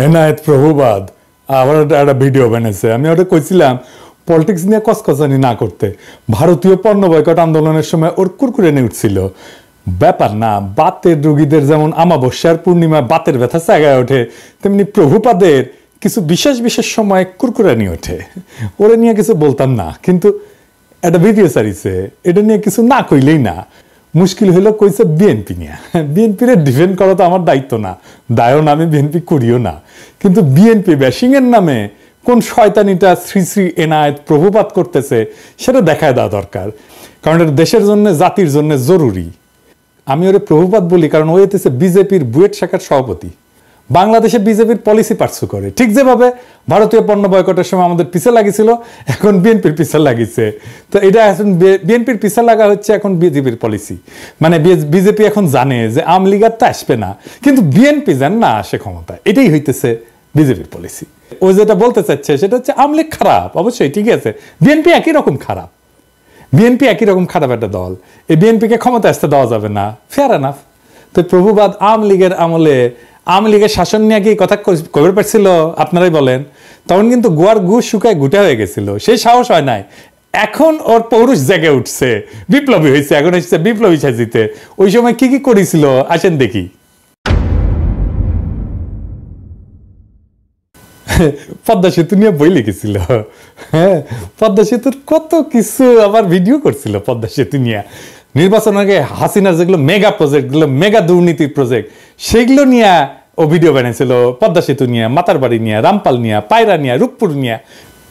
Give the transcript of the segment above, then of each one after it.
এনায়েত প্রভুবাদ আবার একটা ভিডিও বানাইছে। আমি ওটা কইছিলাম পলিটিক্স নিয়ে কসকসানি না করতে। ভারতীয় পণ্য বয়কট আন্দোলনের সময় ওর কুরকুরে নিয়ে উঠছিল। ব্যাপার না, বাতের রোগীদের যেমন আমাবস্যার পূর্ণিমা বাতের ব্যথা জায়গায় ওঠে, তেমনি প্রভুপাদের কিছু বিশেষ বিশেষ সময় কুরকুরে নিয়ে ওঠে। ওরা নিয়ে কিছু বলতাম না, কিন্তু একটা ভিডিও সারিছে, এটা নিয়ে কিছু না কইলেই না। মুশকিল হইলো কইছে বিএনপি নিয়ে। বিএনপির ডিফেন্ড করা তো আমার দায়িত্ব না, দায়ও না, আমি বিএনপি করিও না। কিন্তু বিএনপি ব্যাশিং এর নামে কোন শয়তানিটা শ্রী শ্রী এনায়েত প্রভুপাত করতেছে সেটা দেখায় দেওয়া দরকার, কারণ এটা দেশের জন্য জাতির জন্য জরুরি। আমি ওরে প্রভুপাত বলি কারণ ও হইতেছে বিজেপির বুয়েট শাখার সভাপতি। বাংলাদেশে বিজেপির পলিসি পার্সু করে, ঠিক যেভাবে ভারতীয় পণ্য বয়কটের সময় আমাদের পিছে লাগিয়েছিল, এখন বিএনপির পিছে লাগিয়েছে। তো এটা এখন বিএনপির পিছে লাগা হচ্ছে এখন বিজেপির পলিসি। মানে বিজেপি এখন জানে যে আওয়ামী লীগ আর তো আসবে না, কিন্তু বিএনপি যেন না আসে ক্ষমতা, এটাই হইতেছে বিজেপির পলিসি। ও যেটা বলতে চাচ্ছে সেটা হচ্ছে আওয়ামী লীগ খারাপ, অবশ্যই ঠিক আছে, বিএনপি একই রকম খারাপ। বিএনপি একই রকম খারাপ একটা দল, এই বিএনপিকে ক্ষমতা আসতে দেওয়া যাবে না, ফেয়ার এনাফ। তো প্রভুবাদ আওয়ামী লীগের আমলে আওয়ামী লীগের শাসন নিয়ে কি কথা কবে পারছিল আপনারাই বলেন? তখন কিন্তু গোয়ার গু শুকায় গুটা হয়ে গেছিল, সেই সাহস হয় নাই। এখন ওর পৌরুষ জেগে উঠছে, বিপ্লবী হয়েছে, এখন এসেছে বিপ্লবী সাজিতে। ওই সময় কি কি করেছিল আসেন দেখি। পদ্মা সেতু নিয়ে বই লিখেছিল, হ্যাঁ, পদ্মা সেতুর কত কিছু আবার ভিডিও করছিল পদ্মা সেতু নিয়ে। নির্বাচন আগে হাসিনার যেগুলো মেগা প্রজেক্ট, গুলো মেগা দুর্নীতির প্রজেক্ট, সেগুলো নিয়ে ও ভিডিও বানিয়েছিল। পদ্মা সেতু নিয়ে, মাতারবাড়ি নিয়ে, রামপাল নিয়ে, পায়রা নিয়ে, রূপপুর নিয়ে।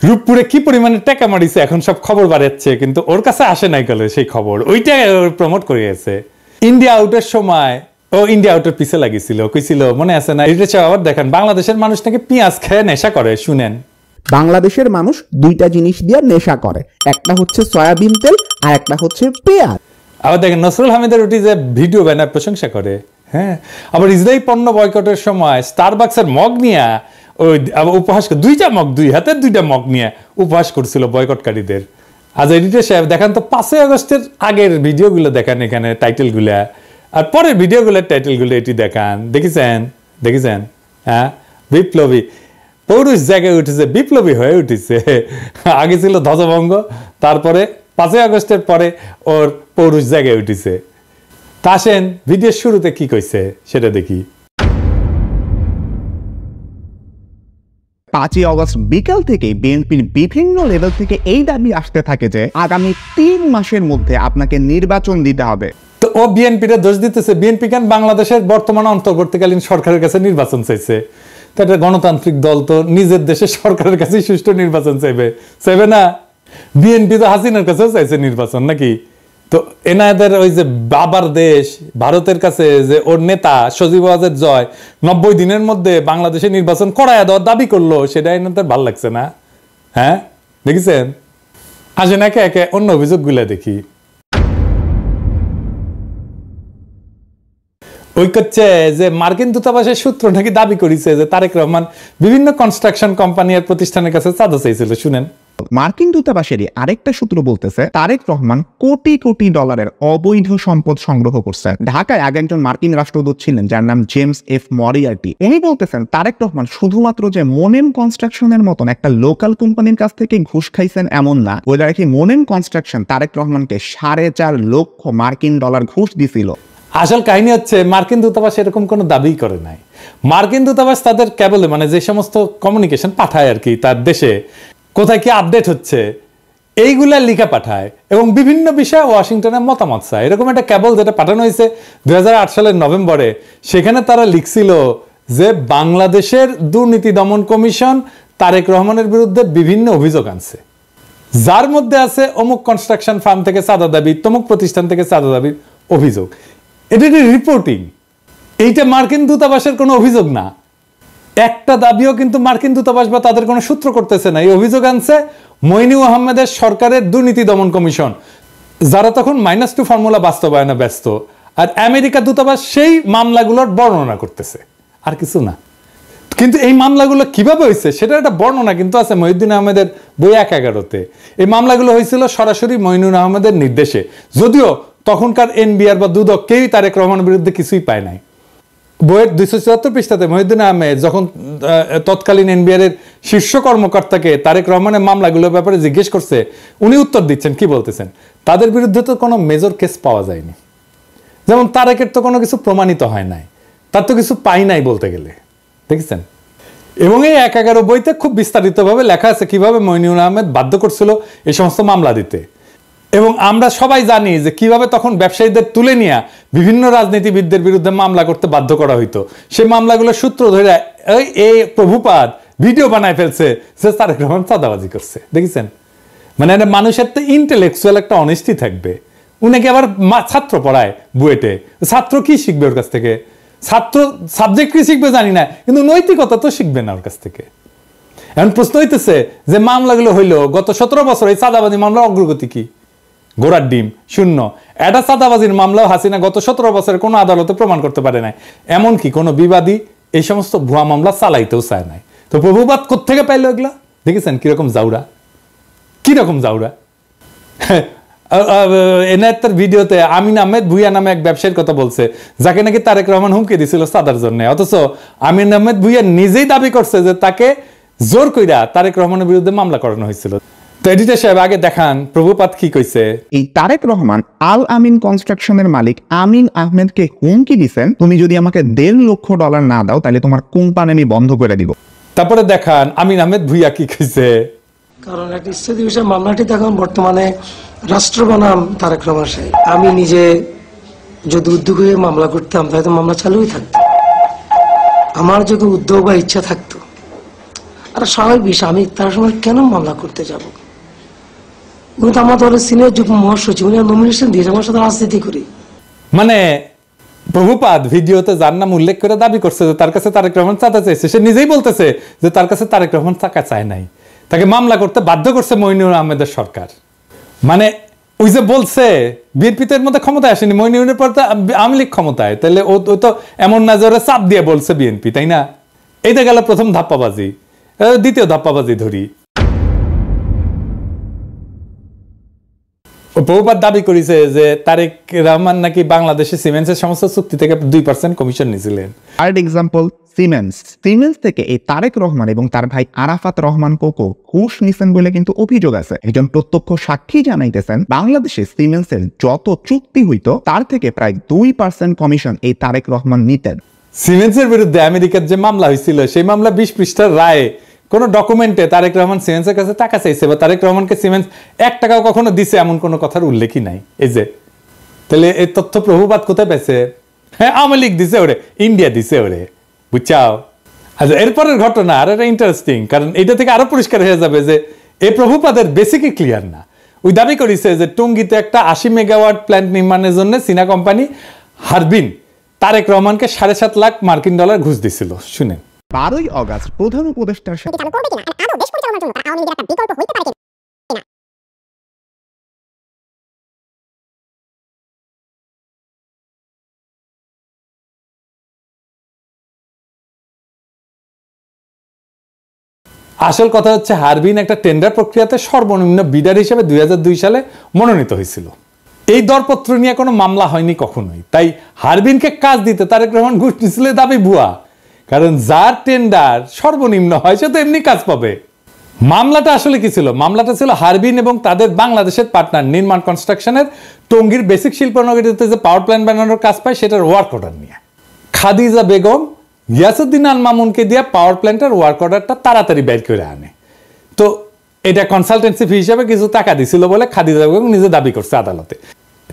রূপপুরে কি পরিমাণে টাকা মারিছে এখন সব খবর বাড়াচ্ছে, কিন্তু ওর কাছে আসে নাই গেল সেই খবর, ওইটা প্রমোট করে গেছে। ইন্ডিয়া আউটের সময় ও ইন্ডিয়া আউটের পিছে লাগিয়েছিল, কইছিল মনে আছে না? এটা আবার দেখেন, বাংলাদেশের মানুষ নাকি পেঁয়াজ খেয়ে নেশা করে। শুনেন, বাংলাদেশের মানুষ দুইটা জিনিস দিয়ে নেশা করে, একটা হচ্ছে সয়াবিন তেল আর একটা হচ্ছে পেঁয়াজ। আবার দেখেন নসরুল হামিদের ওটি যে ভিডিও ব্যানার প্রশংসা করে, হ্যাঁ। আবার ইসরায়েল পণ্য বয়কটের সময় স্টারবাক্সের মগ নিয়ে ওই উপহাস, দুইটা মগ, দুই হাতের দুইটা মগ নিয়ে উপহাস করছিল বয়কটকারীদের। আজ এডিটর সাহেব দেখান তো 5 আগস্টের আগের ভিডিওগুলো দেখান, এখানে টাইটেলগুলা, আর পরের ভিডিওগুলোর টাইটেলগুলো এটি দেখান। দেখেছেন? হ্যাঁ, বিপ্লবী পৌরুষ জায়গায় উঠেছে, বিপ্লবী হয়ে উঠেছে। আগে ছিল ধ্বজভঙ্গ, তারপরে 5 আগস্টের পরে ওর পৌরুষ জায়গায় উঠেছে। তা আসেন ভিডিওর শুরুতে কি কইছে সেটা দেখি। 5 আগস্ট বিকাল থেকে বিএনপির বিভিন্ন লেভেল থেকে এই দাবি আসতে থাকে যে আগামী 3 মাসের মধ্যে আপনাকে নির্বাচন দিতে হবে। তো ও বিএনপির দোষ দিতেছে। বিএনপি কেন বাংলাদেশের বর্তমান অন্তর্বর্তীকালীন সরকারের কাছে নির্বাচন চাইছে? তো একটা গণতান্ত্রিক দল তো নিজের দেশের সরকারের কাছে সুষ্ঠু নির্বাচন চাইবে না? বিএনপি তো হাসিনার কাছেও চাইছে নির্বাচন নাকি? তো এনাদের ওই যে বাবার দেশ ভারতের কাছে যে ওর নেতা সজীব ওয়াজেদ জয় 90 দিনের মধ্যে বাংলাদেশে নির্বাচন করায় দেওয়ার দাবি করলো, সেটা এনাদের ভালো লাগছে না? হ্যাঁ, দেখেছেন? আসেন একে একে অন্য অভিযোগগুলো দেখি। ওই করছে যে মার্কিন দূতাবাসের সূত্র নাকি দাবি করেছে যে তারেক রহমান বিভিন্ন কনস্ট্রাকশন কোম্পানি আর প্রতিষ্ঠানের কাছে চাঁদা চাইছিল। শুনেন, মার্কিন দূতাবাসেরই আরেকটা সূত্র বলতেছে তারেক রহমান কোটি কোটি ডলারের অবৈধ সম্পদ সংগ্রহ করছেন। ঢাকায় আগে একজন মার্কিন রাষ্ট্রদূত ছিলেন যার নাম জেমস এফ মরিয়ার্টি। উনি বলতেছেন তারেক রহমান শুধুমাত্র যে মোনেম কনস্ট্রাকশনের মতন একটা লোকাল কোম্পানির কাছ থেকে ঘুষ খাইছেন এমন না, ওই কি মোনেম কনস্ট্রাকশন তারেক রহমানকে 4.5 লক্ষ মার্কিন ডলার ঘুষ দিছিল। আসল কাহিনী হচ্ছে মার্কিন দূতাবাস এরকম কোনো দাবি করে নাই। মার্কিন দূতাবাস তাদের কেবল মানে যে সমস্ত কমিউনিকেশন পাঠায় আর কি, তার দেশে কোথায় কি আপডেট হচ্ছে এইগুলা লিখে পাঠায় এবং বিভিন্ন বিষয়ে ওয়াশিংটনের মতামত চায়। এরকম একটা কেবল যেটা পাঠানো হয়েছে 2008 সালের নভেম্বরে, সেখানে তারা লিখছিল যে বাংলাদেশের দুর্নীতি দমন কমিশন তারেক রহমানের বিরুদ্ধে বিভিন্ন অভিযোগ আনছে, যার মধ্যে আছে অমুক কনস্ট্রাকশন ফার্ম থেকে চাঁদা দাবি, তমুক প্রতিষ্ঠান থেকে চাঁদা দাবির অভিযোগ। এটা রিপোর্টিং, এইটা মার্কিন দূতাবাসের কোনো অভিযোগ না। একটা দাবিও কিন্তু মার্কিন দূতাবাস বা তাদের কোনো সূত্র করতেছে না। এই অভিযোগ আনছে মইনুল আহমেদের সরকারের দুর্নীতি দমন কমিশন, যারা তখন -2 ফর্মুলা বাস্তবায়নে ব্যস্ত। আর আমেরিকা দূতাবাস সেই মামলাগুলোর বর্ণনা করতেছে, আর কিছু না। কিন্তু এই মামলাগুলো কিভাবে হয়েছে সেটা একটা বর্ণনা কিন্তু আছে মহিউদ্দিন আহমেদের বই 1/11-তে। এই মামলাগুলো হয়েছিল সরাসরি মইনুল আহমেদের নির্দেশে, যদিও তখনকার এনবিআর বা দুদক কেউই তারেক রহমানের বিরুদ্ধে কিছুই পায় নাই। বইয়ের 274 পৃষ্ঠাতে মহিউদ্দিন আহমেদ যখন তৎকালীন এনবিআর এর শীর্ষ কর্মকর্তাকে তারেক রহমানের মামলাগুলোর ব্যাপারে জিজ্ঞেস করছে, উনি উত্তর দিচ্ছেন, কি বলতেছেন, তাদের বিরুদ্ধে তো কোনো মেজর কেস পাওয়া যায়নি, যেমন তারেকের তো কোনো কিছু প্রমাণিত হয় নাই, তার তো কিছু পাই নাই বলতে গেলে, দেখেছেন। এবং এই 1/11 বইতে খুব বিস্তারিতভাবে লেখা আছে কিভাবে মইনুল আহমেদ বাধ্য করছিল এই সমস্ত মামলা দিতে। এবং আমরা সবাই জানি যে কিভাবে তখন ব্যবসায়ীদের তুলে নিয়ে বিভিন্ন রাজনীতিবিদদের বিরুদ্ধে মামলা করতে বাধ্য করা হইতো। সেই মামলাগুলোর সূত্র ধরে এই প্রভুপাদ ভিডিও বানায় ফেলছে যে তারেক রহমান চাঁদাবাজি করছে, দেখেছেন। মানে মানুষের তো ইন্টেলেকচুয়াল একটা অনেস্টি থাকবে। উনাকে আবার ছাত্র পড়ায় বুয়েটে, ছাত্র কি শিখবে ওর কাছ থেকে? ছাত্র সাবজেক্ট কি শিখবে জানি না, কিন্তু নৈতিকতা তো শিখবে না ওর কাছ থেকে। এখন প্রশ্ন হইতেছে যে মামলাগুলো হইলো গত 17 বছর, এই চাঁদাবাজি মামলার অগ্রগতি কি? গোড়ার ডিম, শূন্য। এটা চাঁদাবাজির মামলাও হাসিনা গত 17 বছরে কোনো আদালতে প্রমাণ করতে পারে নাই, এমনকি কোনো বিবাদী এই সমস্ত ভুয়া মামলা চালাইতেও চায় নাই। তো প্রভুবাদ কোত্থেকে পাইলো এগুলা? দেখেছেন কিরকম জাউরা, কিরকম জাউরা। এনায়েতের ভিডিওতে আমিন আহমেদ ভুইয়া নামে এক ব্যবসায়ীর কথা বলছে, যাকে নাকি তারেক রহমান হুমকি দিছিল চাঁদার জন্য। অথচ আমিন আহমেদ ভুইয়া নিজেই দাবি করছে যে তাকে জোর কইরা তারেক রহমানের বিরুদ্ধে মামলা করানো হয়েছিল। তো এডিটর সাহেব আগে দেখান প্রভুপাত কি কইছে। এই তারেক রহমান আল আমিন কনস্ট্রাকশনের মালিক আমিন আহমেদকে হুমকি দিছেন, তুমি যদি আমাকে $1.5 লক্ষ না দাও তাহলে তোমার কোম্পানি আমি বন্ধ করে দিব। তারপরে দেখান আমিন আহমেদ ভুইয়া কি কইছে। কারণ একটা ইস্তেদি বিষয় মামলাটি এখন বর্তমানে রাষ্ট্র বনাম তারেক রহমান সাহেব। আমি নিজে যদি উদ্যোগ হয়ে মামলা করতাম তাহলে তো মামলা চালুই থাকতো। আমার যদি উদ্যোগ বা ইচ্ছা থাকতো, আর স্বাভাবিক বিষয়, আমি তার সময় কেন মামলা করতে যাব? উনি তো আমার দলের সিনিয়র যুগ্ম মহাসচিব, উনি নমিনেশন দিয়েছে, আমার সাথে রাজনীতি করি। মানে প্রভুপাদ ভিডিওতে যার নাম উল্লেখ করে দাবি করছে যে তার কাছে তারেক রহমান চাঁদা চাইছে, সে নিজেই বলতেছে যে তার কাছে তারেক রহমান টাকা চায় নাই, তাকে মামলা করতে বাধ্য করছে মইনুল আহমেদের সরকার। মানে ওই যে বলছে বিএনপিতে এর মধ্যে ক্ষমতায় আসেনি, মইনুলের পর তো আওয়ামী লীগ ক্ষমতায়, তাহলে ও তো এমন না যে ওরা চাপ দিয়ে বলছে বিএনপি, তাই না? এইটা গেল প্রথম ধাপ্পাবাজি। দ্বিতীয় ধাপ্পাবাজি ধরি, প্রভুপাত দাবি করেছে যে তারেক রহমান নাকি বাংলাদেশে সিমেন্টসের সমস্ত চুক্তি থেকে 2% কমিশন নিয়েছিলেন। থার্ড এক্সাম্পল সিমেন্স থেকে এই তারেক রহমান এবং তার ভাই আরাফাত রহমান কোকো ঘুষ নিছেন বলে কিন্তু অভিযোগ আছে। একজন প্রত্যক্ষ সাক্ষী জানাইতেছেন বাংলাদেশে সিমেন্সের যত চুক্তি হইতো তার থেকে প্রায় 2% কমিশন এই তারেক রহমান নিতেন। সিমেন্সের বিরুদ্ধে আমেরিকার যে মামলা হয়েছিল, সেই মামলা 20 পৃষ্ঠার রায়ে কোন ডকুমেন্টে তারেক রহমান সিমেন্সের কাছে টাকা চাইছে বা তারেক রহমানকে সিমেন্স 1 টাকাও কখনো দিছে এমন কোনো কথার উল্লেখই নাই। এই যে তাহলে এই তথ্য প্রভুপাত কোথায় পেয়েছে? হ্যাঁ, আওয়ামী লীগ দিছে ওরে, ইন্ডিয়া দিছে ওরে, বুঝছাও। আচ্ছা, এরপরের ঘটনা আর একটা ইন্টারেস্টিং, কারণ এটা থেকে আরো পরিষ্কার হয়ে যাবে যে এই প্রভুপাদের বেসিকই ক্লিয়ার না। ওই দাবি করেছে যে টঙ্গীতে একটা 80 মেগাওয়াট প্ল্যান্ট নির্মাণের জন্য চীনা কোম্পানি হারবিন তারেক রহমানকে $7.5 লাখ মার্কিন ডলার ঘুষ দিছিল। শুনেন, 12ই অগাস্ট প্রধান উপদেষ্টার সাথে আসল কথা হচ্ছে হারবিন একটা টেন্ডার প্রক্রিয়াতে সর্বনিম্ন বিডার হিসেবে 2002 সালে মনোনীত হয়েছিল। এই দরপত্র নিয়ে কোনো মামলা হয়নি কখনোই। তাই হারবিনকে কাজ দিতে তারেক রহমান ঘুষ দিছিল দাবি ভুয়া, কারণ যার টেন্ডার সর্বনিম্ন হয় সে তো এমনি কাজ পাবে। মামলাটা আসলে কি ছিল? মামলাটা ছিল হারবিন এবং তাদের বাংলাদেশের পার্টনার নির্মাণ কনস্ট্রাকশনের টঙ্গীর বেসিক শিল্পনগরীতে যে পাওয়ার প্ল্যান্ট বানানোর কাজ পায় সেটার ওয়ার্ক অর্ডার নিয়ে। খাদিজা বেগম গিয়াসউদ্দিন আল মামুনকে দিয়ে পাওয়ার প্ল্যান্টের ওয়ার্ক অর্ডারটা তাড়াতাড়ি বের করে আনে। তো এটা কনসালটেন্সি ফি হিসেবে কিছু টাকা দিছিল বলে খাদিজা বেগম নিজে দাবি করছে আদালতে।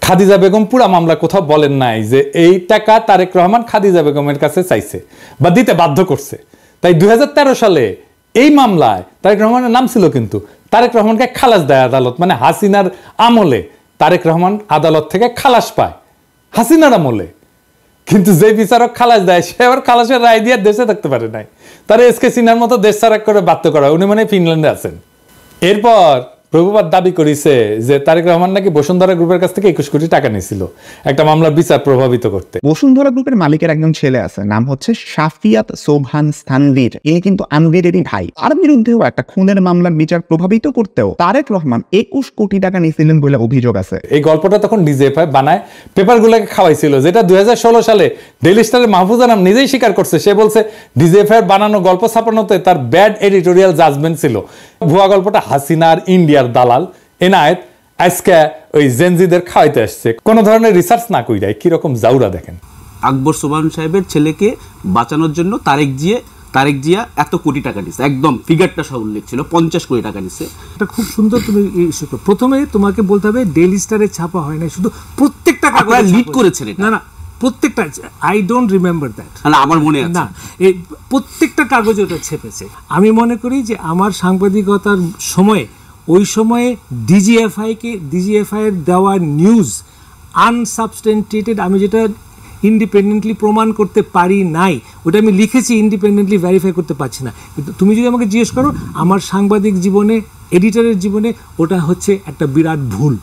খাদিজা বেগম পুরা মামলা কোথাও বলেন নাই যে এই টাকা তারেক রহমান খাদিজা বেগমের কাছে চাইছে বা দিতে বাধ্য করছে। তাই 2013 সালে এই মামলায় তারেক রহমানের নাম ছিল, কিন্তু তারেক রহমানকে খালাস দেয় আদালত। মানে হাসিনার আমলে তারেক রহমান আদালত থেকে খালাস পায়, হাসিনার আমলে। কিন্তু যে বিচারক খালাস দেয় সে আবার খালাসের রায় দিয়ে দেশে থাকতে পারে নাই, তার এসকে সিনহার মতো দেশ ছাড়া করে বাধ্য করা। উনি মানে ফিনল্যান্ডে আছেন। এরপর প্রভুপাদ দাবি করেছে যে তারেক রহমান নাকি বসুন্ধরা গ্রুপের কাছ থেকে 21 কোটি টাকা নিয়েছিল একটা মামলার বিচার প্রভাবিত করতে। বসুন্ধরা গ্রুপের মালিকের একজন ছেলে আছে, নাম হচ্ছে শাফিয়াত সোবহান স্থানভীর। ইনি কিন্তু আনভীরেরই ভাই। তার বিরুদ্ধেও একটা খুনের মামলার বিচার প্রভাবিত করতেও তারেক রহমান 21 কোটি টাকা নিয়েছিলেন বলে অভিযোগ আছে। এই গল্পটা তখন ডিজিএফআই বানায় পেপারগুলোকে খাওয়াইছিল, যেটা 2016 সালে ডেইলি স্টারের মাহফুজ আনাম নিজেই স্বীকার করছে। সে বলছে ডিজিএফআই বানানো গল্প ছাপানোতে তার ব্যাড এডিটোরিয়াল জাজমেন্ট ছিল। ভুয়া গল্পটা হাসিনার ইন্ডিয়ার দালাল এনায়েত আজকে ওই জেনজিদের খাওয়াইতে আসছে, কোনো ধরনের রিসার্চ না কইরাই। কিরকম জাউরা দেখেন। আকবর সোবহান সাহেবের ছেলেকে বাঁচানোর জন্য তারেক জিয়া এত কোটি টাকা দিচ্ছে, একদম ফিগারটা সব উল্লেখ ছিল, 50 কোটি টাকা দিচ্ছে। এটা খুব সুন্দর। তুমি প্রথমে তোমাকে বলতে হবে ডেইলি স্টারে ছাপা হয় না, শুধু প্রত্যেকটা কাগজে লিড করেছেন এটা। না প্রত্যেকটা, আই ডোন্ট রিমেম্বার দ্যাট। না আমার মনে আছে না, এই প্রত্যেকটা কাগজে ওটা ছেপেছে। আমি মনে করি যে আমার সাংবাদিকতার সময়ে ওই সময়ে ডিজিএফআই এর দেওয়া নিউজ আনসাবস্টেন্টেটেড, আমি যেটা ইন্ডিপেন্ডেন্টলি প্রমাণ করতে পারি নাই, ওটা আমি লিখেছি, ইন্ডিপেন্ডেন্টলি ভেরিফাই করতে পারছি না। কিন্তু তুমি যদি আমাকে জিজ্ঞেস করো আমার সাংবাদিক জীবনে, এডিটরের জীবনে ওটা হচ্ছে একটা বিরাট ভুল।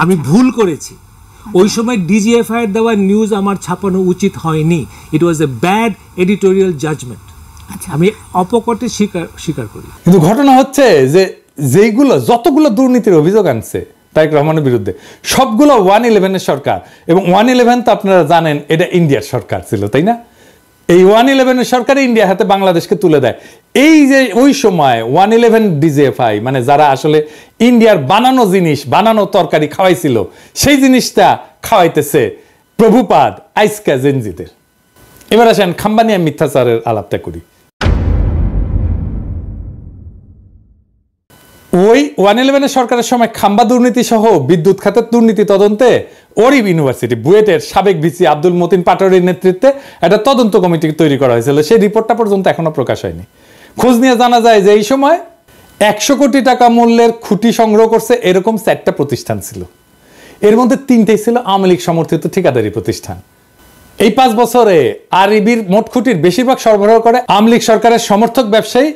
আমি ভুল করেছি। ওই সময় ডিজিএফআই এর দেওয়া নিউজ আমার ছাপানো উচিত হয়নি। ইট ওয়াজ এ ব্যাড এডিটোরিয়াল জাজমেন্ট। আমি অপকটে স্বীকার করি। কিন্তু ঘটনা হচ্ছে যে যতগুলো দুর্নীতির অভিযোগ আনছে তারেক রহমানের বিরুদ্ধে, সবগুলো 111-এর সরকার। এবং 111 তো আপনারা জানেন এটা ইন্ডিয়ার সরকার ছিল, তাই না? এই 111-এর সরকার ইন্ডিয়া হাতে বাংলাদেশকে তুলে দেয়। এই যে ওই সময় 111 ডিজিএফআই মানে যারা আসলে ইন্ডিয়ার বানানো জিনিস, বানানো তরকারি খাওয়াইছিল, সেই জিনিসটা খাওয়াইতেছে প্রভুপাদ আইসকা জেনজিদের। এবার আসেন খাম্বানিয়া মিথ্যাচারের আলাপটা করি। ওই 111-এর সরকারের সময় খাম্বা দুর্নীতি সহ বিদ্যুৎ খাতের দুর্নীতি তদন্তে ওরিব ইউনিভার্সিটি বুয়েটের সাবেক ভিসি আব্দুল মতিন পাটোয়ারির নেতৃত্বে একটা তদন্ত কমিটি তৈরি করা হয়েছিল। সেই রিপোর্টটা পর্যন্ত এখনো প্রকাশ হয়নি। খোঁজ নিয়ে জানা যায় যে এই সময় 100 কোটি টাকা মূল্যের খুঁটি সংগ্রহ করছে এরকম 4টা প্রতিষ্ঠান ছিল। এর মধ্যে 3টেই ছিল আওয়ামী লীগ সমর্থিত ঠিকাদারি প্রতিষ্ঠান। এই 5 বছরে আরইবির মোট খুঁটির বেশিরভাগ সরবরাহ করে আওয়ামী লীগ সরকারের সমর্থক ব্যবসায়ী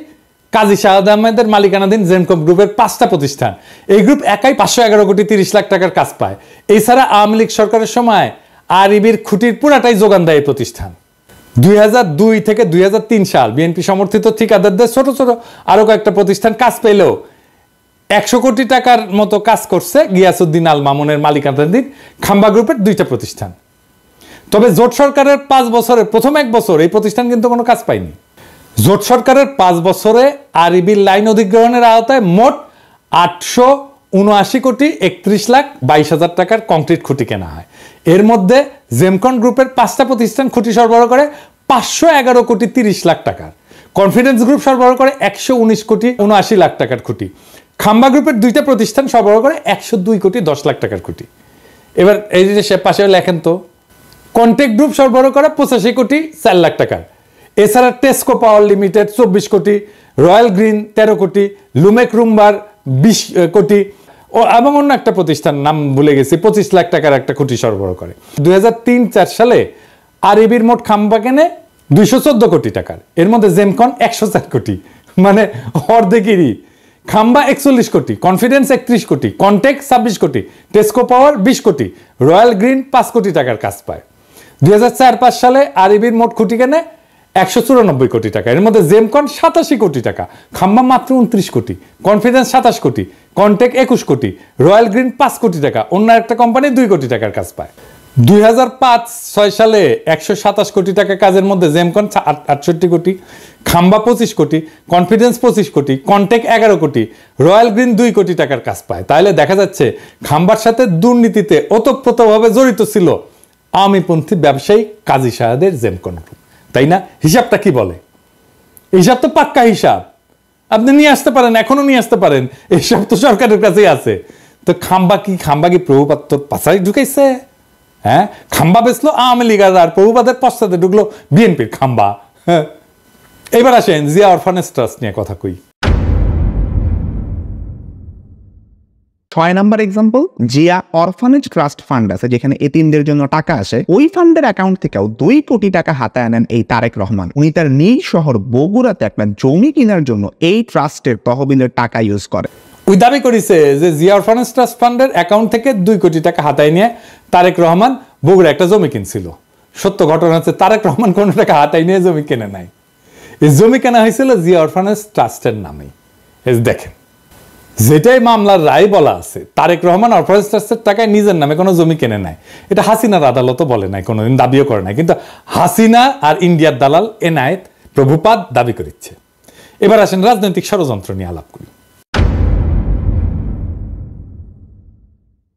কাজী শাহাদ আহমেদের মালিকানাধীন জেনকম গ্রুপের 5টা প্রতিষ্ঠান। এই গ্রুপ একাই 511 কোটি 30 লাখ টাকার কাজ পায়। এছাড়া আওয়ামী লীগ সরকারের সময় আরইবির খুঁটির পুরাটাই যোগান দেয় এই প্রতিষ্ঠান। 2002 থেকে 2003 সাল বিএনপি সমর্থিত ঠিকাদারদের ছোট ছোট আরো কয়েকটা প্রতিষ্ঠান কাজ পেলেও 100 কোটি টাকার মতো কাজ করছে গিয়াসউদ্দিন আল মামুনের মালিকানাধীন খাম্বা গ্রুপের 2টা প্রতিষ্ঠান। তবে জোট সরকারের 5 বছরের প্রথম 1 বছর এই প্রতিষ্ঠান কিন্তু কোনো কাজ পায়নি। জোট সরকারের 5 বছরে আরইবির লাইন অধিগ্রহণের আওতায় মোট 879 কোটি 31 লাখ 22 হাজার টাকার কংক্রিট খুঁটি কেনা হয়। এর মধ্যে জেমকন গ্রুপের 5টা প্রতিষ্ঠান খুঁটি সরবরাহ করে 511 কোটি 30 লাখ টাকার, কনফিডেন্স গ্রুপ সরবরাহ করে 119 কোটি 79 লাখ টাকার খুঁটি, খাম্বা গ্রুপের 2টা প্রতিষ্ঠান সরবরাহ করে 102 কোটি 10 লাখ টাকার খুঁটি। এবার এই যে সে পাশে লেখেন তো, কন্টেক্ট গ্রুপ সরবরাহ করে 85 কোটি 4 লাখ টাকার। এছাড়া টেস্কো পাওয়ার লিমিটেড 24 কোটি, রয়্যাল গ্রিন 13 কোটি, লুমেক রুম্বার 20 কোটি এবং অন্য একটা প্রতিষ্ঠান নাম ভুলে গেছি 25 লাখ টাকার একটা খুঁটি সরবরাহ করে। 2003-04 সালে আরইবির মোট খাম্বা কেনে 214 কোটি টাকার। এর মধ্যে জেমকন 104 কোটি, মানে অর্ধেকেরই। খাম্বা 41 কোটি, কনফিডেন্স 31 কোটি, কন্টেক্ট 26 কোটি, টেস্কো পাওয়ার 20 কোটি, রয়্যাল গ্রিন 5 কোটি টাকার কাজ পায়। 2004-05 সালে আরইবির মোট খুঁটি কেনে 194 কোটি টাকা। এর মধ্যে জেমকন 87 কোটি টাকা, খাম্বা মাত্র 29 কোটি, কনফিডেন্স 27 কোটি, কন্টেক্ট 21 কোটি, রয়্যাল গ্রিন 5 কোটি টাকা, অন্য একটা কোম্পানি 2 কোটি টাকার কাজ পায়। 2005-06 সালে 127 কোটি টাকা কাজের মধ্যে জেমকন 68 কোটি, খাম্বা 25 কোটি, কনফিডেন্স 25 কোটি, কন্টেক্ট 11 কোটি, রয়্যাল গ্রিন 2 কোটি টাকার কাজ পায়। তাহলে দেখা যাচ্ছে খাম্বার সাথে দুর্নীতিতে ওতপ্রোতভাবে জড়িত ছিল আওয়ামীপন্থী ব্যবসায়ী কাজী শাহাদের জেমকন গ্রুপ, তাই না? হিসাবটা কি বলে? হিসাব তো পাক্কা হিসাব, আপনি নিয়ে আসতে পারেন, এখনো নিয়ে আসতে পারেন, এইসব তো সরকারের কাছেই আছে। তো খাম্বা কি প্রভুপাত্র পাশাই ঢুকাইছে? হ্যাঁ, খাম্বা বেচলো আওয়ামী লীগ আর প্রভুপাদের পশ্চাতে ঢুকলো বিএনপির খাম্বা। এবার আসেন জিয়া অরফানেজ ট্রাস্ট নিয়ে কথা কই। 6 number example, Zia orphanage trust fund আছে যেখানে এতিমদের জন্য টাকা আসে। ওই ফান্ডের অ্যাকাউন্ট থেকেও 2 কোটি টাকা হাতে আনেন এই তারেক রহমান। উনি তার নিজ শহর বগুড়াতে একটা জমি কেনার জন্য এই ট্রাস্টের তহবিলের টাকা ইউজ করে। ওই দাবি করেছে যে জিয়া অরফানেজ ট্রাস্ট ফান্ডের অ্যাকাউন্ট থেকে 2 কোটি টাকা হাতায় নিয়ে তারেক রহমান বগুড়া একটা জমি কিনছিল। সত্য ঘটনা হচ্ছে তারেক রহমান কোনো টাকা হাতায় নিয়ে জমি কেনে নাই, এই জমি কেনা হয়েছিল জিয়া অরফানেজ ট্রাস্টের নামেই। দেখেন, যেটাই মামলার রায় বলা আছে, তারেক রহমান অরফানেজ ট্রাস্টের টাকায় নিজের নামে কোনো জমি কেনে নাই, এটা হাসিনার আদালতও বলে নাই, কোনোদিন দাবিও করে নাই, কিন্তু হাসিনা আর ইন্ডিয়ার দালাল এনায়েত প্রভুপাদ দাবি করেছে। এবার আসেন রাজনৈতিক ষড়যন্ত্র নিয়ে আলাপ করি।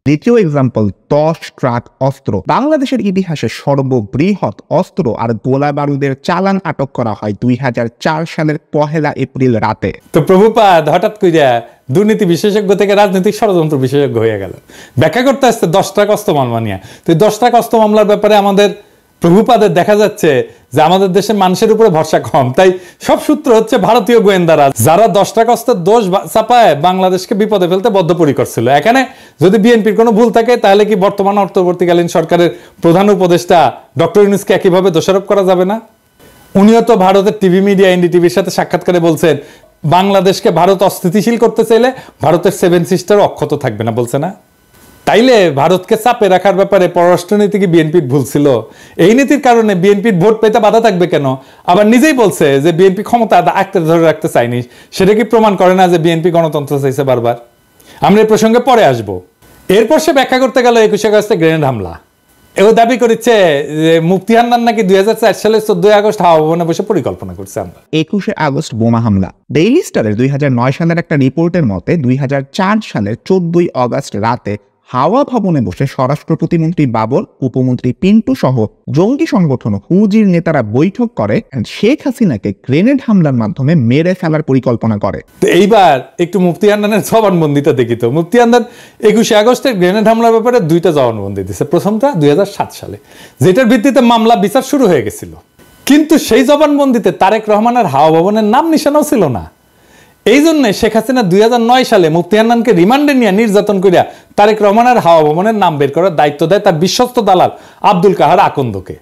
দ্বিতীয় এক্সাম্পল, 10 ট্রাক অস্ত্র। বাংলাদেশের ইতিহাসে সর্ববৃহৎ অস্ত্র আর গোলা বারুদের চালান আটক করা হয় 2004 সালের 1 এপ্রিল রাতে। তো প্রভুপাদ হঠাৎ কইরা দুর্নীতি বিশেষজ্ঞ থেকে রাজনৈতিক ষড়যন্ত্র বিশেষজ্ঞ হয়ে গেল, ব্যাখ্যা করতে আসছে 10 ট্রাক অস্ত্র মামলা নিয়ে। তো 10 ট্রাক অস্ত্র মামলার ব্যাপারে আমাদের প্রভুপাদের দেখা যাচ্ছে যে আমাদের দেশের মানুষের উপরে ভরসা কম, তাই সব সূত্র হচ্ছে ভারতীয় গোয়েন্দারা, যারা 10 টাকা অস্ত্রের দোষ চাপায় বাংলাদেশকে বিপদে ফেলতে বদ্ধপরিকর ছিল। এখানে যদি বিএনপির কোনো ভুল থাকে তাহলে কি বর্তমান অন্তর্বর্তীকালীন সরকারের প্রধান উপদেষ্টা ডক্টর ইউনূসকে একইভাবে দোষারোপ করা যাবে না? উনিও তো ভারতের টিভি মিডিয়া এনডিটিভির সাথে সাক্ষাৎকারে বলছেন বাংলাদেশকে ভারত অস্থিতিশীল করতে চাইলে ভারতের 7 সিস্টার অক্ষত থাকবে না, বলছে না? তাইলে ভারতকে চাপে রাখার ব্যাপারে পররাষ্ট্রনীতি কি বিএনপির ভুল ছিল? এই নীতির কারণে বিএনপির ভোট পেতে বাধা থাকবে কেন? আবার নিজেই বলছে যে বিএনপি ক্ষমতা আঁকড়ে ধরে রাখতে চায়নি, সেটা কি প্রমাণ করে না যে বিএনপি গণতন্ত্র চাইছে বারবার? আমরা এই প্রসঙ্গে পরে আসব। এরপর সে ব্যাখ্যা করতে গেল 21 আগস্টে গ্রেনেড হামলা। এও দাবি করেছে যে মুফতি হান্নান নাকি 2004 সালের 14 আগস্ট হাওয়া ভবনে বসে পরিকল্পনা করছে। আমরা 21 আগস্ট বোমা হামলা। ডেইলি স্টারের 2009 সালের একটা রিপোর্টের মতে 2004 সালের 14 আগস্ট রাতে হাওয়া ভবনে বসে স্বরাষ্ট্র প্রতিমন্ত্রী বাবর, উপমন্ত্রী পিন্টু সহ জঙ্গি সংগঠন হুজির নেতারা বৈঠক করে শেখ হাসিনাকে গ্রেনেড হামলার মাধ্যমে মেরে ফেলার পরিকল্পনা করে। তো এইবার একটু মুফতি হান্নানের জবানবন্দিটা দেখি তো। মুফতি হান্নান 21 আগস্টের গ্রেনেড হামলার ব্যাপারে 2টা জবানবন্দি দিয়েছে। প্রথমটা 2007 সালে, যেটার ভিত্তিতে মামলা বিচার শুরু হয়ে গেছিল, কিন্তু সেই জবানবন্দিতে তারেক রহমানের হাওয়া ভবনের নাম নিশানাও ছিল না। এই জন্য শেখ হাসিনা 2009 সালে মুফতি হান্নানকে রিমান্ডে নিয়ে নির্যাতন করিয়া তারেক রহমানের হাওয়া ভবনের নাম বের করার দায়িত্ব দেয় তার বিশ্বস্ত দালাল আব্দুল কাহার আকন্দকে।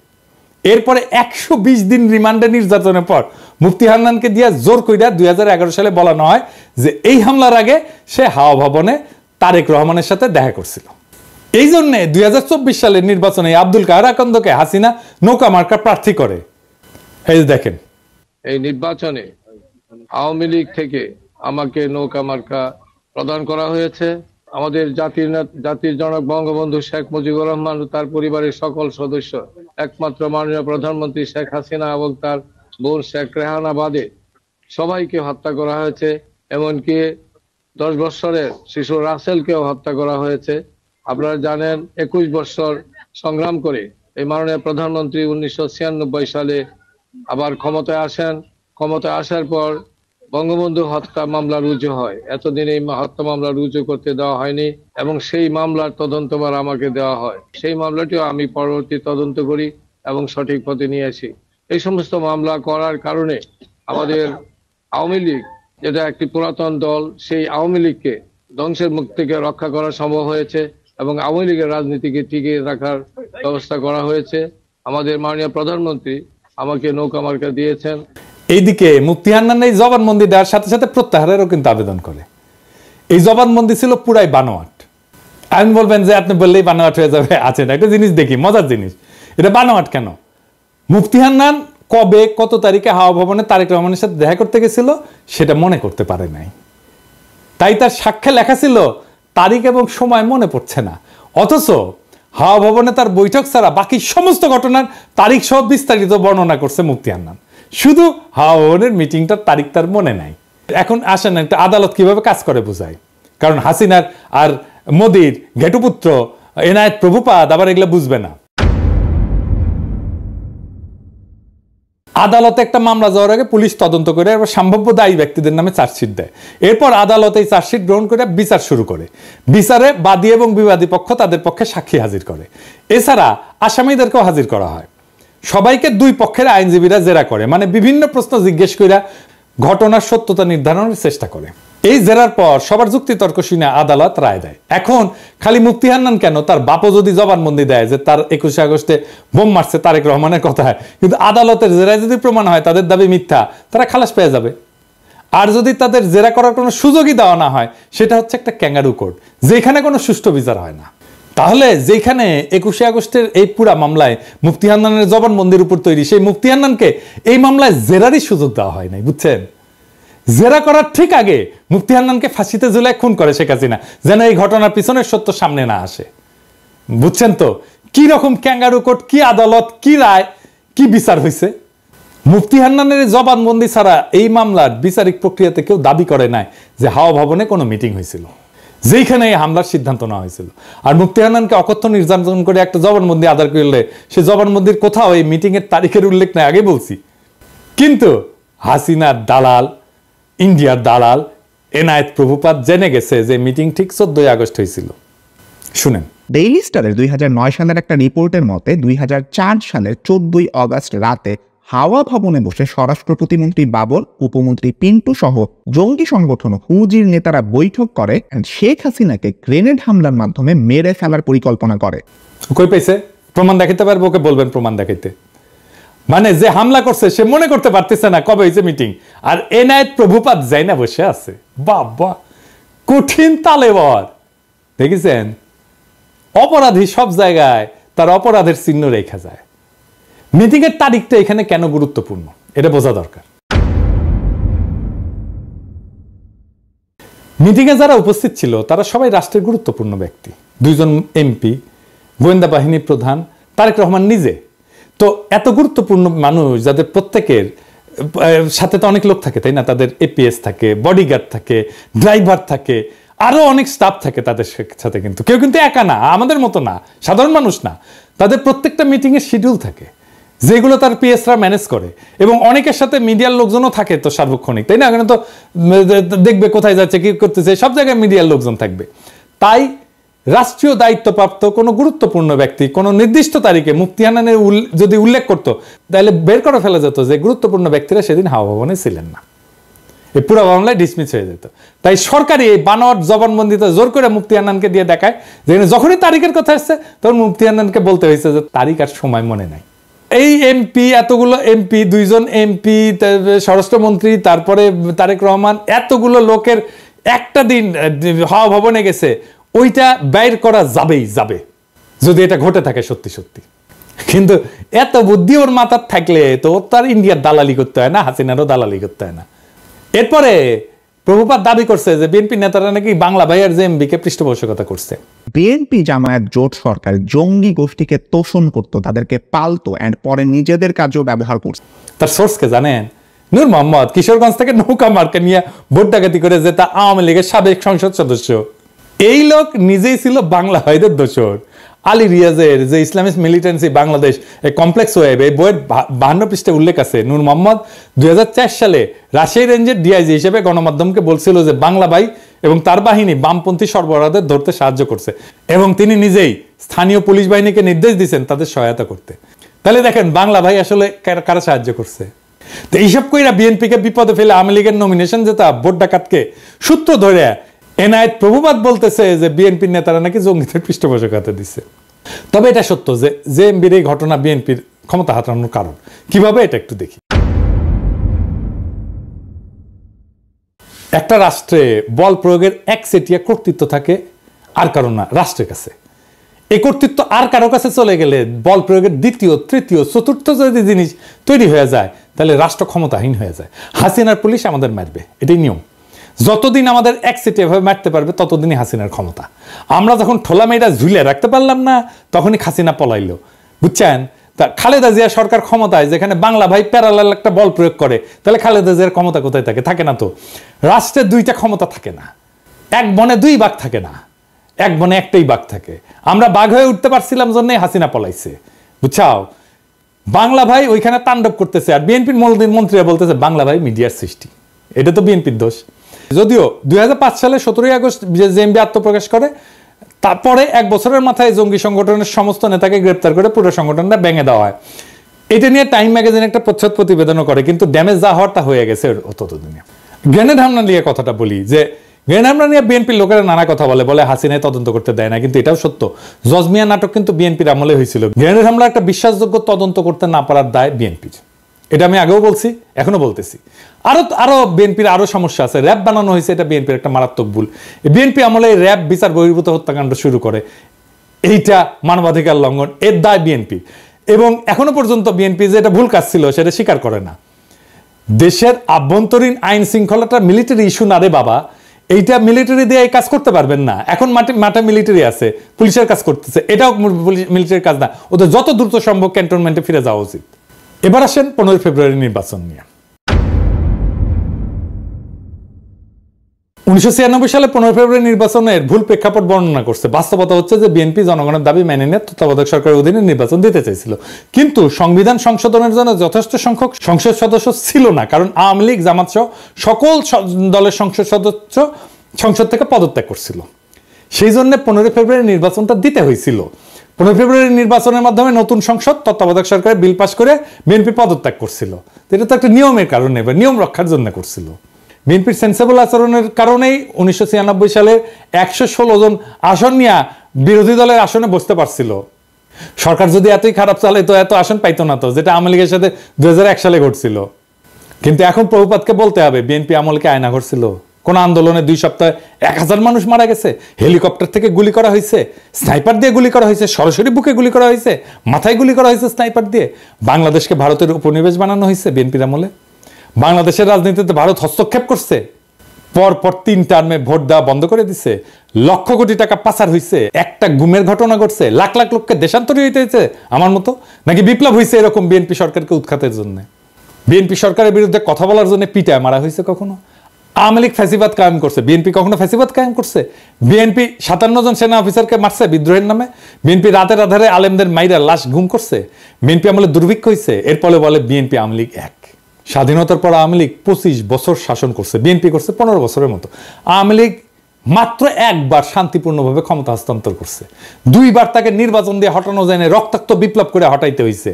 এরপরে 120 দিন রিমান্ডে নির্যাতনের পর মুফতি হান্নানকে দিয়ে জোর কইরা 2011 সালে বলানো হয় যে এই হামলার আগে সে হাওয়া ভবনে তারেক রহমানের সাথে দেখা করছিল। এই জন্য 2024 সালের নির্বাচনে আব্দুল কাহার আকন্দকে হাসিনা নৌকা মার্কা প্রার্থী করে। এই দেখেন, এই নির্বাচনে আওয়ামী লীগ থেকে আমাকে নৌকা মার্কা প্রদান করা হয়েছে। আমাদের জাতির জনক বঙ্গবন্ধু শেখ মুজিবুর রহমান ও তার পরিবারের সকল সদস্য, একমাত্র মাননীয় প্রধানমন্ত্রী শেখ হাসিনা এবং তার বোন শেখ রেহানা বাদে সবাইকে হত্যা করা হয়েছে। এমনকি 10 বছরের শিশু রাসেলকেও হত্যা করা হয়েছে। আপনারা জানেন 21 বছর সংগ্রাম করে এই মাননীয় প্রধানমন্ত্রী 1996 সালে আবার ক্ষমতায় আসেন। ক্ষমতায় আসার পর বঙ্গবন্ধু হত্যা মামলা রুজু হয়। এতদিন এই হত্যা মামলা রুজু করতে দেওয়া হয়নি এবং সেই মামলার তদন্তভার আমাকে দেওয়া হয়। সেই মামলাটিও আমি পরবর্তী তদন্ত করি এবং সঠিক পথে নিয়ে আসি। এই সমস্ত মামলা করার কারণে আমাদের আওয়ামী লীগ, যেটা একটি পুরাতন দল, সেই আওয়ামী লীগকে ধ্বংসের মুখ থেকে রক্ষা করা সম্ভব হয়েছে এবং আওয়ামী লীগের রাজনীতিকে টিকিয়ে রাখার ব্যবস্থা করা হয়েছে। আমাদের মাননীয় প্রধানমন্ত্রী আমাকে নৌকা মার্কা দিয়েছেন। এইদিকে মুফতি হান্নান এই জবানবন্দি দেওয়ার সাথে সাথে প্রত্যাহারেরও কিন্তু আবেদন করে। এই জবানবন্দি ছিল পুরাই বানোয়াট। আপনি বলবেন যে আপনি বললেই বানোয়াট হয়ে যাবে। আছে না, একটা জিনিস দেখি, মজার জিনিস, এটা বানোয়াট কেন? মুফতি হান্নান কবে কত তারিখে হাওয়া ভবনে তারেক রহমানের সাথে দেখা করতে গেছিল সেটা মনে করতে পারে নাই, তাই তার সাক্ষ্যে লেখা ছিল তারিখ এবং সময় মনে পড়ছে না। অথচ হাওয়া ভবনে তার বৈঠক ছাড়া বাকি সমস্ত ঘটনার তারিখ সহ বিস্তারিত বর্ণনা করছে মুফতি হান্নান। শুধু হাওয়া ভবনের মিটিংটার তারিখ তার মনে নাই। এখন আসেন একটা আদালত কিভাবে কাজ করে বোঝায়, কারণ হাসিনার আর মোদির ঘেটুপুত্র এনায়েত প্রভুপাদ আবার এগুলো বুঝবে না। আদালতে একটা মামলা যাওয়ার আগে পুলিশ তদন্ত করে এবার সম্ভাব্য দায়ী ব্যক্তিদের নামে চার্জশিট দেয়। এরপর আদালত এই চার্জশিট গ্রহণ করে বিচার শুরু করে। বিচারে বাদী এবং বিবাদী পক্ষ তাদের পক্ষে সাক্ষী হাজির করে। এছাড়া আসামিদেরকেও হাজির করা হয়। সবাইকে দুই পক্ষের আইনজীবীরা জেরা করে, মানে বিভিন্ন প্রশ্ন জিজ্ঞেস করে ঘটনার সত্যতা নির্ধারণের চেষ্টা করে। এই জেরার পর সবার যুক্তি তর্ক শুনে আদালত রায় দেয়। এখন খালি মুফতি হান্নান কেন, তার বাপও যদি জবানবন্দি দেয় যে তার 21 আগস্টে বোম মারছে তারেক রহমানের কথায়, কিন্তু আদালতের জেরায় যদি প্রমাণ হয় তাদের দাবি মিথ্যা, তারা খালাস পেয়ে যাবে। আর যদি তাদের জেরা করার কোনো সুযোগই দেওয়া না হয়, সেটা হচ্ছে একটা ক্যাঙ্গারু কোর্ট, যেখানে কোনো সুষ্ঠু বিচার হয় না। তাহলে যেখানে 21শে আগস্টের এই পুরা মামলায় মুফতি হান্নানের জবানবন্দির উপর তৈরি, সেই মুফতি হান্নানকে এই মামলায় জেরারই সুযোগ দেওয়া হয় নাই, বুঝছেন? জেরা করার ঠিক আগে মুফতি হান্নানকে ফাঁসিতে ঝুলায় খুন করে শেখ হাসিনা, যেন এই ঘটনার পিছনের সত্য সামনে না আসে। বুঝছেন তো কি রকম ক্যাঙ্গারু কোর্ট, কি আদালত, কি রায়, কি বিচার হয়েছে? মুফতি হান্নানের জবানবন্দি ছাড়া এই মামলার বিচারিক প্রক্রিয়াতে কেউ দাবি করে নাই যে হাওয়া ভবনে কোনো মিটিং হয়েছিল, যেখানে এই হামলার সিদ্ধান্ত নেওয়া হয়েছিল। আর মুফতি হান্নানকে অকথ্য নির্যাতন করে একটা জবানবন্দি আদার করলে সে জবানবন্দির কোথাও এই মিটিং এর তারিখের উল্লেখ নাই, আগে বলছি। কিন্তু হাসিনার দালাল, ইন্ডিয়ার দালাল এনায়েত প্রভুপাত জেনে গেছে যে মিটিং ঠিক 14ই আগস্ট হয়েছিল। শুনেন, ডেইলি স্টারের 2009 সালের একটা রিপোর্টের মতে 2004 সালের 14ই আগস্ট রাতে হাওয়া ভবনে বসে স্বরাষ্ট্র প্রতিমন্ত্রী বাবর, উপমন্ত্রী পিন্টু সহ জঙ্গি সংগঠন হুজির নেতারা বৈঠক করে শেখ হাসিনাকে গ্রেনেড হামলার মাধ্যমে মেরে ফেলার পরিকল্পনা করে। কই পাইছে? প্রমাণ দেখাইতে পারবো? ওকে বলবেন প্রমাণ দেখাইতে। মানে যে হামলা করছে সে মনে করতে পারতেছে না কবে হয়েছে মিটিং, আর এনায়েত প্রভুপাত যাই না বসে আছে। বাবা, কঠিন তালেবর। দেখেছেন, অপরাধী সব জায়গায় তার অপরাধের চিহ্ন রেখা যায়। মিটিং এর তারিখটা এখানে কেন গুরুত্বপূর্ণ এটা বোঝা দরকার। মিটিং এ যারা উপস্থিত ছিল তারা সবাই রাষ্ট্রের গুরুত্বপূর্ণ ব্যক্তি, 2 জন এমপি, গোয়েন্দা বাহিনী প্রধান, তারেক রহমান নিজে। তো এত গুরুত্বপূর্ণ মানুষ যাদের প্রত্যেকের সাথে তো অনেক লোক থাকে, তাই না? তাদের এপিএস থাকে, বডিগার্ড থাকে, ড্রাইভার থাকে, আরো অনেক স্টাফ থাকে তাদের সাথে। কিন্তু কেউ কিন্তু একা না, আমাদের মতো না, সাধারণ মানুষ না। তাদের প্রত্যেকটা মিটিং এর শিডিউল থাকে, যেগুলো তার পিএসরা ম্যানেজ করে, এবং অনেকের সাথে মিডিয়ার লোকজনও থাকে তো সার্বক্ষণিক, তাই না? এখানে তো দেখবে কোথায় যাচ্ছে, কি করতেছে, সব জায়গায় মিডিয়ার লোকজন থাকবে। তাই রাষ্ট্রীয় দায়িত্বপ্রাপ্ত কোনো গুরুত্বপূর্ণ ব্যক্তি কোনো নির্দিষ্ট তারিখে মুফতি হান্নানের যদি উল্লেখ করতো, তাহলে বের করে ফেলা যেত যে গুরুত্বপূর্ণ ব্যক্তিরা সেদিন হাওয়া ভবনে ছিলেন না, এই পুরো মামলায় ডিসমিস হয়ে যেত। তাই সরকারি এই বানোয়াট জবানবন্দিতে জোর করে মুফতি হান্নানকে দিয়ে দেখায়, যেখানে যখনই তারিখের কথা আসছে তখন মুফতি হান্নানকে বলতে হয়েছে যে তারিখ আর সময় মনে নাই। এই এমপি, এতগুলো এমপি, 2 জন এমপি, স্বরাষ্ট্রমন্ত্রী, তারপরে তারেক রহমান, এতগুলো লোকের একটা দিন হাওয়া ভবনে গেছে, ওইটা বাইর করা যাবেই যাবে যদি এটা ঘটে থাকে সত্যি সত্যি। কিন্তু এত বুদ্ধি ওর মাথার থাকলে তো ওর তার ইন্ডিয়ার দালালি করতে হয় না, হাসিনারও দালালি করতে হয় না। এরপরে প্রভুপাত দাবি করছে যে বিএনপি নেতারা নাকি বাংলা ভাইয়ের জেএমবি কে পৃষ্ঠপোষকতা করছে। বিএনপি জামায়াত জোট সরকার জঙ্গি গোষ্ঠীকে তোষণ করত, তাদেরকে পালতো, এন্ড পরে নিজেদের কাজেও ব্যবহার করছে। তার সোর্সকে জানেন? নূর মোহাম্মদ কিশোরগঞ্জ থেকে নৌকা মার্কা নিয়ে ভোট ডাকাতি করে যে তা আওয়ামী লীগের সাবেক সংসদ সদস্য। এই লোক নিজেই ছিল বাংলা ভাইদের দোসর। আলী রিয়াজের যে Islamist militancy Bangladesh complex web, এই বইয়ের 52 পৃষ্ঠায় উল্লেখ আছে নূর মোহাম্মদ 2004 সালে রাজশাহী রেঞ্জের ডিআইজি হিসেবে গণমাধ্যমকে বলছিল যে বাংলা ভাই এবং তার বাহিনী বামপন্থী সরবরাহদের ধরতে সাহায্য করছে, এবং তিনি নিজেই স্থানীয় পুলিশ বাহিনীকে নির্দেশ দিয়েছেন তাদের সহায়তা করতে। তাহলে দেখেন বাংলা ভাই আসলে কারা সাহায্য করছে। তো এইসব কইরা বিএনপিকে বিপদে ফেলে আওয়ামী লীগের নমিনেশন যেটা ভোট ডাকাতকে সূত্র ধরে এনায়েত প্রভুপাত বলতেছে যে বিএনপির নেতারা নাকি জঙ্গিদের পৃষ্ঠপোষকতা দিচ্ছে। তবে এটা সত্য যে জেএমবির এই ঘটনা বিএনপির ক্ষমতা হারানোর কারণ। কিভাবে এটা একটু দেখি। একটা রাষ্ট্রে বল প্রয়োগের একচেটিয়া কর্তৃত্ব থাকে আর কারণ না, রাষ্ট্রের কাছে। এই কর্তৃত্ব আর কারো কাছে চলে গেলে বল প্রয়োগের দ্বিতীয়, তৃতীয়, চতুর্থ যদি জিনিস তৈরি হয়ে যায় তাহলে রাষ্ট্র ক্ষমতাহীন হয়ে যায়। হাসিনার পুলিশ আমাদের মারবে, এটাই নিয়ম। যতদিন আমাদের একসেটে এভাবে মারতে পারবে ততদিনই হাসিনার ক্ষমতা। আমরা যখন ঠোলা মেয়েটা ঝুলে রাখতে পারলাম না তখনই হাসিনা পলাইলো, বুঝছেন? তা খালেদা জিয়া সরকার ক্ষমতায়, যেখানে বাংলা ভাই প্যারালাল একটা বল প্রয়োগ করে, তাহলে খালেদা জিয়ার ক্ষমতা কোথায় থাকে? থাকে না তো। রাষ্ট্রের 2টা ক্ষমতা থাকে না, এক বনে 2 বাঘ থাকে না, এক বনে একটাই বাঘ থাকে। আমরা বাঘ হয়ে উঠতে পারছিলাম জন্যই হাসিনা পলাইছে, বুঝছাও? বাংলা ভাই ওইখানে তাণ্ডব করতেছে, আর বিএনপির মন্ত্রীরা বলতেছে বাংলা ভাই মিডিয়ার সৃষ্টি। এটা তো বিএনপির দোষ। যদিও 2005 সালে 17ই আগস্ট জেএমবি আত্মপ্রকাশ করে, তারপরে 1 বছরের মাথায় জঙ্গি সংগঠনের সমস্ত নেতাকে গ্রেপ্তার করে পুরো সংগঠনটা ভেঙে দেওয়া হয়। এটা নিয়ে টাইম ম্যাগাজিন একটা প্রচ্ছদ প্রতিবেদনও করে, কিন্তু ড্যামেজ যা হওয়ার তা হয়ে গেছে ততদিনে। গ্রেনেড হামলা নিয়ে কথাটা বলি, যে গ্রেনেড হামলা নিয়ে বিএনপির লোকেরা নানা কথা বলে হাসিনায় তদন্ত করতে দেয় না, কিন্তু এটাও সত্য। জজমিয়া নাটক কিন্তু বিএনপির আমলে হয়েছিল। গ্রেনেড হামলা একটা বিশ্বাসযোগ্য তদন্ত করতে না পারার দায় বিএনপির। এটা আমি আগেও বলছি, এখনো বলতেছি। আরো বিএনপির আরো সমস্যা আছে। র্যাব বানানো হয়েছে, এটা বিএনপির একটা মারাত্মক ভুল। বিএনপি আমলে র্যাব বিচার বহির্ভূত হত্যাকাণ্ড শুরু করে, এইটা মানবাধিকার লঙ্ঘন, এর দায় বিএনপি। এবং এখনো পর্যন্ত বিএনপি যে এটা ভুল কাজ ছিল সেটা স্বীকার করে না। দেশের আভ্যন্তরীণ আইন শৃঙ্খলাটা মিলিটারি ইস্যু না রে বাবা, এইটা মিলিটারি দিয়ে এই কাজ করতে পারবেন না। এখন মাঠে মিলিটারি আছে, পুলিশের কাজ করতেছে, এটাও মিলিটারির কাজ না। ওদের যত দ্রুত সম্ভব ক্যান্টনমেন্টে ফিরে যাওয়া উচিত। এবার আসেন 15 ফেব্রুয়ারি নির্বাচন নিয়ে। 1996 সালে 15 ফেব্রুয়ারি নির্বাচনের ভুল প্রেক্ষাপট বর্ণনা করছে। বাস্তবতা হচ্ছে যে বিএনপি জনগণের দাবি মেনে নিয়ে তত্ত্বাবধায়ক সরকারের অধীনে নির্বাচন দিতে চাইছিল, কিন্তু সংবিধান সংশোধনের জন্য যথেষ্ট সংখ্যক সংসদ সদস্য ছিল না, কারণ আওয়ামী লীগ, জামাত সহ সকল দলের সংসদ সদস্য সংসদ থেকে পদত্যাগ করছিল। সেই জন্য 15 ফেব্রুয়ারি নির্বাচনটা দিতে হয়েছিল। 15 ফেব্রুয়ারি নির্বাচনের মাধ্যমে নতুন সংসদ তত্ত্বাবধায়ক সরকারের বিল পাস করে বিএনপি পদত্যাগ করছিল। এটা তো একটা নিয়মের কারণে বা নিয়ম রক্ষার জন্য করছিল। বিএনপির সেন্সেবল আচরণের কারণেই 1996 সালে 116 জন আসন নিয়ে বিরোধী দলের আসনে বসতে পারছিল। সরকার যদি এতই খারাপ চলে তো এত আসন পাইতো না, তো যেটা আওয়ামী লীগের সাথে 2001 সালে ঘটছিল। কিন্তু এখন প্রভুপাতকে বলতে হবে, বিএনপি আমলকে আয়না ঘটছিল। কোন আন্দোলনে 2 সপ্তাহে 1000 মানুষ মারা গেছে, হেলিকপ্টার থেকে গুলি করা হয়েছে, স্নাইপার দিয়ে গুলি করা হয়েছে, সরাসরি বুকে গুলি করা হয়েছে, মাথায় গুলি করা হয়েছে স্নাইপার দিয়ে। বাংলাদেশকে ভারতের উপনিবেশ বানানো হয়েছে বিএনপির আমলে। বাংলাদেশের রাজনীতিতে ভারত হস্তক্ষেপ করছে, পরপর 3 টার্মে ভোট দেওয়া বন্ধ করে দিছে, লক্ষ কোটি টাকা পাচার হয়েছে, একটা গুমের ঘটনা ঘটছে, লাখ লাখ লোককে দেশান্তরী হইতে হয়েছে আমার মতো, নাকি বিপ্লব হয়েছে এরকম বিএনপি সরকারকে উৎখাতের জন্য। বিএনপি সরকারের বিরুদ্ধে কথা বলার জন্য পিটায় মারা হয়েছে কখনো। আওয়ামী লীগ ফ্যাসিবাদ কায়েম করছে, বিএনপি কখনো ফ্যাসিবাদ কায়েম করছে? বিএনপি 57 জন সেনা অফিসারকে মারছে বিদ্রোহের নামে। বিএনপি রাতের আধারে আলেমদের মাইরা লাশ গুম করছে। বিএনপি আমলে দুর্ভিক্ষ হয়েছে, এরপরে বলে বিএনপি আওয়ামী লীগ এক। স্বাধীনতার পর আওয়ামী লীগ 25 বছর শাসন করছে, বিএনপি করছে 15 বছরের মতো। আওয়ামী লীগ মাত্র একবার শান্তিপূর্ণভাবে ক্ষমতা হস্তান্তর করছে, 2 বার তাকে নির্বাচন দিয়ে হটানো যায় না, রক্তাক্ত বিপ্লব করে হটাইতে হয়েছে।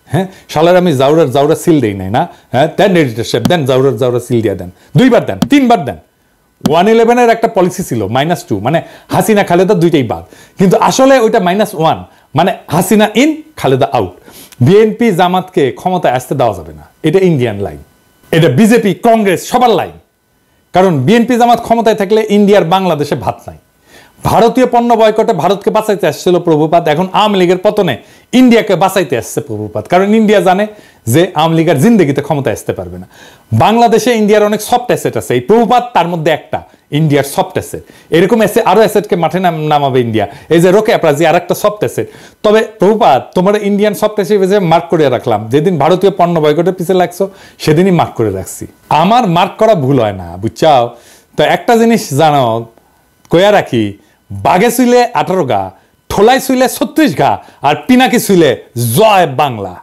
হ্যাঁ, শালার আমি জাউরা সিল দেই নাই না? হ্যাঁ, দেন এডিটর সাহেব, দেন জাউরা সিল দিয়ে দেন, 2 বার দেন, 3 বার দেন। 111 একটা পলিসি ছিল -2, মানে হাসিনা খালেদা দুইটাই বাদ, কিন্তু আসলে ওইটা -1, মানে Hasina in Khaleda out. BNP জামাতকে ক্ষমতায় আসতে দেওয়া যাবে না, এটা ইন্ডিয়ান লাইন, এটা বিজেপি কংগ্রেস সবার লাইন। কারণ বিএনপি জামাত ক্ষমতায় থাকলে ইন্ডিয়ার বাংলাদেশে ভাত নাই। ভারতীয় পণ্য বয়কটে ভারতকে বাঁচাইতে আসছিল প্রভুপাত, এখন আওয়ামী লীগের পতনে ইন্ডিয়াকে বাঁচাইতে আসছে প্রভুপাত। কারণ ইন্ডিয়া জানে যে আওয়ামী লীগের জিন্দগিতে ক্ষমতায় আসতে পারবে না। বাংলাদেশে ইন্ডিয়ার অনেক সফট অ্যাসেট আছে, এই প্রভুপাত তার মধ্যে একটা, ইন্ডিয়ার সফট অ্যাসেট। এরকম আরো অ্যাসেটকে মাঠে নামাবে ইন্ডিয়া, এই যে রোকে অ্যাপ্রাজি আর একটা সফট অ্যাসেট। তবে প্রভুপাত তোমার ইন্ডিয়ান সফট অ্যাসেট মার্ক করে রাখলাম, যেদিন ভারতীয় পণ্য বয়কটের পিছিয়ে লাগছো সেদিনই মার্ক করে রাখছি। আমার মার্ক করা ভুল হয় না, বুঝছাও? তো একটা জিনিস জানো, কয়া রাখি, বাঘে শুইলে 18 গা, ঠোলাই শুইলে 36 গা, আর পিনাকি শুইলে জয় বাংলা।